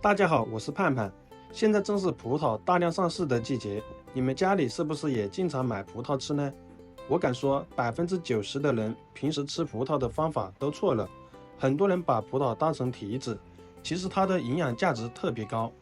大家好，我是盼盼。现在正是葡萄大量上市的季节，你们家里是不是也经常买葡萄吃呢？我敢说，90%的人平时吃葡萄的方法都错了。很多人把葡萄当成提子，其实它的营养价值特别高，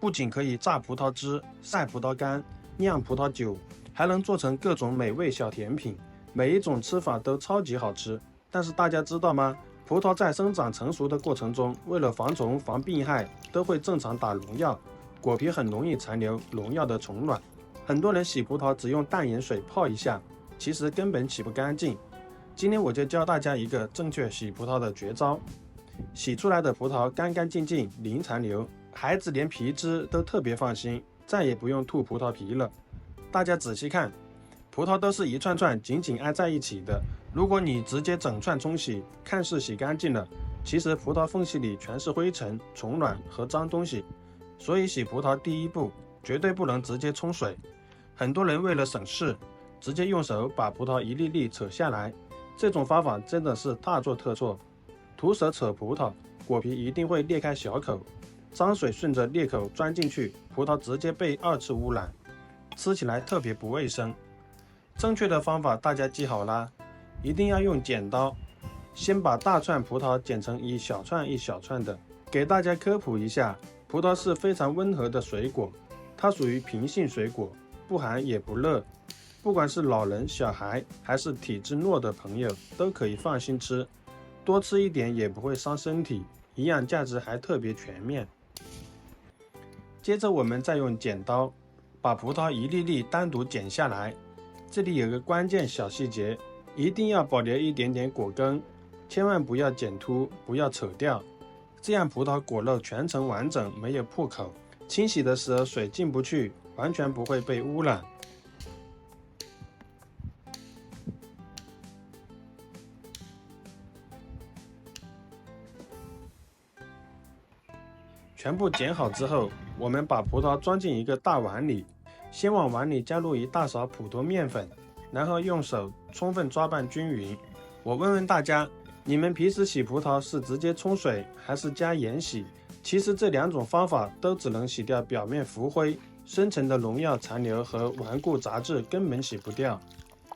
不仅可以榨葡萄汁、晒葡萄干、酿葡萄酒，还能做成各种美味小甜品，每一种吃法都超级好吃。但是大家知道吗？葡萄在生长成熟的过程中，为了防虫、防病害，都会正常打农药，果皮很容易残留农药的虫卵。很多人洗葡萄只用淡盐水泡一下，其实根本洗不干净。今天我就教大家一个正确洗葡萄的绝招。洗出来的葡萄干干净净，零残留，孩子连皮汁都特别放心，再也不用吐葡萄皮了。大家仔细看，葡萄都是一串串紧紧挨在一起的。如果你直接整串冲洗，看似洗干净了，其实葡萄缝隙里全是灰尘、虫卵和脏东西。所以洗葡萄第一步绝对不能直接冲水。很多人为了省事，直接用手把葡萄一粒粒扯下来，这种方法真的是大错特错。徒手扯葡萄，果皮一定会裂开小口，脏水顺着裂口钻进去，葡萄直接被二次污染，吃起来特别不卫生。正确的方法大家记好啦，一定要用剪刀，先把大串葡萄剪成一小串一小串的。给大家科普一下，葡萄是非常温和的水果，它属于平性水果，不寒也不热，不管是老人、小孩还是体质弱的朋友都可以放心吃，多吃一点也不会伤身体，营养价值还特别全面。接着我们再用剪刀把葡萄一粒粒单独剪下来，这里有个关键小细节，一定要保留一点点果根，千万不要剪秃，不要扯掉，这样葡萄果肉全程完整，没有破口，清洗的时候水进不去，完全不会被污染。全部剪好之后，我们把葡萄装进一个大碗里，先往碗里加入一大勺普通面粉，然后用手充分抓拌均匀。我问问大家，你们平时洗葡萄是直接冲水还是加盐洗？其实这两种方法都只能洗掉表面浮灰，深层的农药残留和顽固杂质根本洗不掉。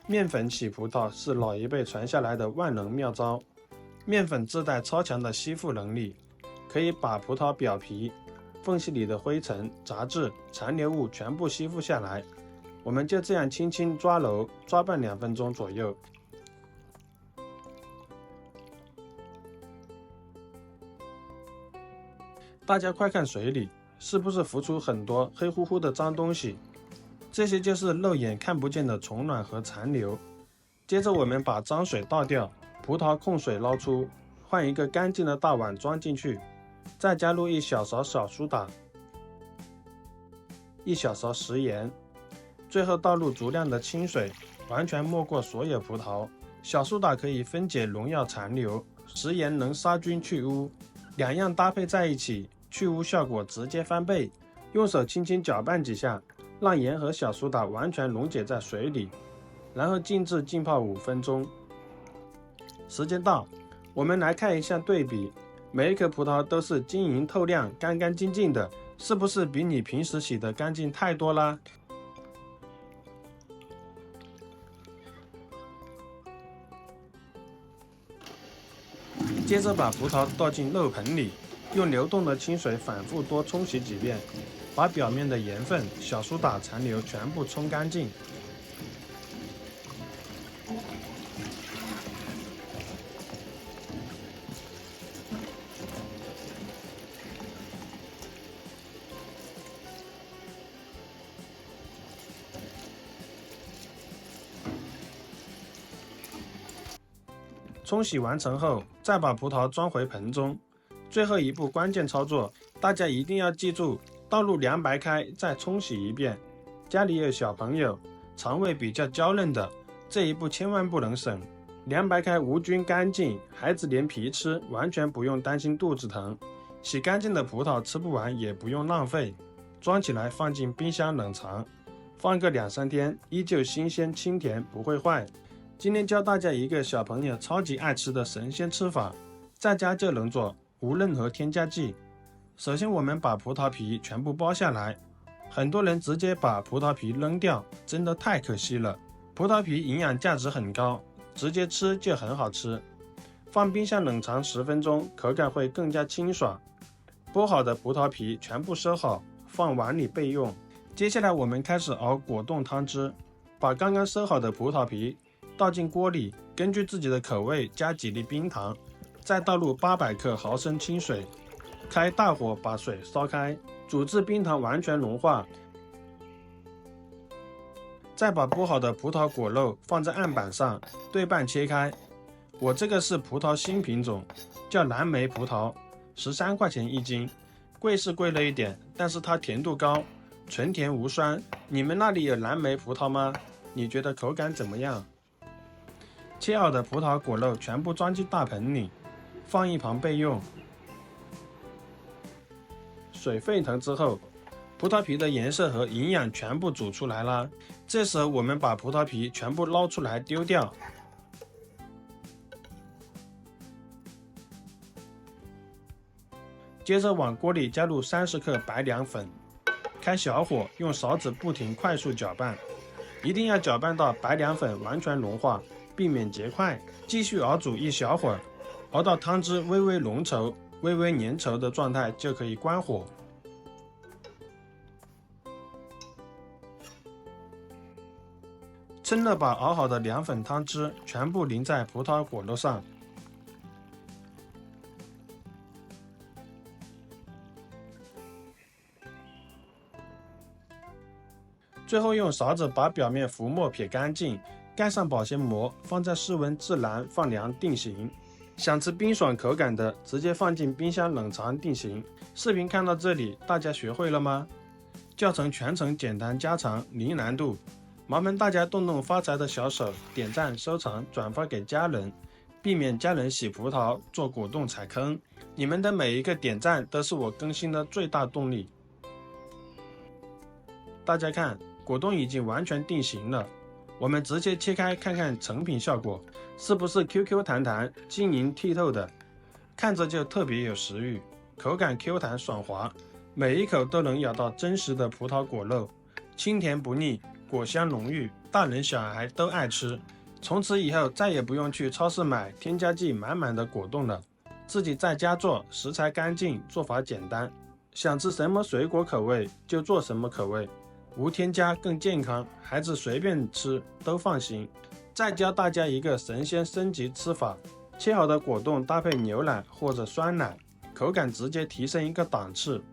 面粉洗葡萄是老一辈传下来的万能妙招，面粉自带超强的吸附能力，可以把葡萄表皮缝隙里的灰尘、杂质、残留物全部吸附下来。我们就这样轻轻抓揉，抓拌2分钟左右。大家快看水里，是不是浮出很多黑乎乎的脏东西？这些就是肉眼看不见的虫卵和残留。接着我们把脏水倒掉，葡萄控水捞出，换一个干净的大碗装进去，再加入1小勺小苏打，1小勺食盐，最后倒入足量的清水，完全没过所有葡萄。小苏打可以分解农药残留，食盐能杀菌去污，两样搭配在一起，去污效果直接翻倍。用手轻轻搅拌几下，让盐和小苏打完全溶解在水里，然后静置浸泡5分钟。时间到，我们来看一下对比，每一颗葡萄都是晶莹透亮、干干净净的，是不是比你平时洗的干净太多啦？接着把葡萄倒进漏盆里，用流动的清水反复多冲洗几遍，把表面的盐分、小苏打残留全部冲干净。冲洗完成后，再把葡萄装回盆中。最后一步关键操作，大家一定要记住，倒入凉白开，再冲洗一遍。家里有小朋友，肠胃比较娇嫩的，这一步千万不能省。凉白开无菌干净，孩子连皮吃，完全不用担心肚子疼。洗干净的葡萄吃不完也不用浪费，装起来放进冰箱冷藏，放个2-3天，依旧新鲜清甜，不会坏。今天教大家一个小朋友超级爱吃的神仙吃法，在家就能做，无任何添加剂。首先我们把葡萄皮全部剥下来，很多人直接把葡萄皮扔掉，真的太可惜了。葡萄皮营养价值很高，直接吃就很好吃。放冰箱冷藏10分钟，口感会更加清爽。剥好的葡萄皮全部收好，放碗里备用。接下来我们开始熬果冻汤汁，把刚刚收好的葡萄皮倒进锅里，根据自己的口味加几粒冰糖，再倒入800克毫升清水，开大火把水烧开，煮至冰糖完全融化。再把剥好的葡萄果肉放在案板上，对半切开。我这个是葡萄新品种，叫蓝莓葡萄，13块钱一斤，贵是贵了一点，但是它甜度高，纯甜无酸。你们那里有蓝莓葡萄吗？你觉得口感怎么样？切好的葡萄果肉全部装进大盆里，放一旁备用。水沸腾之后，葡萄皮的颜色和营养全部煮出来了。这时候我们把葡萄皮全部捞出来丢掉。接着往锅里加入30克白凉粉，开小火用勺子不停快速搅拌，一定要搅拌到白凉粉完全融化，避免结块。继续熬煮一小会儿，熬到汤汁微微浓稠、微微粘稠的状态就可以关火。趁热把熬好的凉粉汤汁全部淋在葡萄果肉上，最后用勺子把表面浮沫撇干净，盖上保鲜膜，放在室温自然放凉定型。想吃冰爽口感的，直接放进冰箱冷藏定型。视频看到这里，大家学会了吗？教程全程简单家常，零难度。麻烦大家动动发财的小手，点赞、收藏、转发给家人，避免家人洗葡萄做果冻踩坑。你们的每一个点赞都是我更新的最大动力。大家看，果冻已经完全定型了，我们直接切开看看成品效果，是不是 QQ 弹弹、晶莹剔透的，看着就特别有食欲，口感 Q 弹爽滑，每一口都能咬到真实的葡萄果肉，清甜不腻，果香浓郁，大人小孩都爱吃。从此以后再也不用去超市买添加剂满满的果冻了，自己在家做，食材干净，做法简单，想吃什么水果口味就做什么口味，无添加更健康，孩子随便吃都放心。再教大家一个神仙升级吃法，切好的果冻搭配牛奶或者酸奶，口感直接提升一个档次，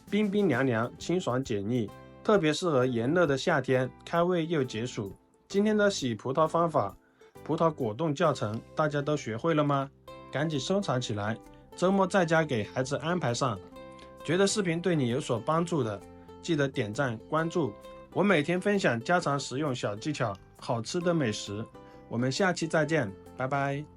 冰冰凉凉，清爽解腻，特别适合炎热的夏天，开胃又解暑。今天的洗葡萄方法，葡萄果冻教程，大家都学会了吗？赶紧收藏起来，周末在家给孩子安排上。觉得视频对你有所帮助的，记得点赞关注。我每天分享家常实用小技巧，好吃的美食。我们下期再见，拜拜。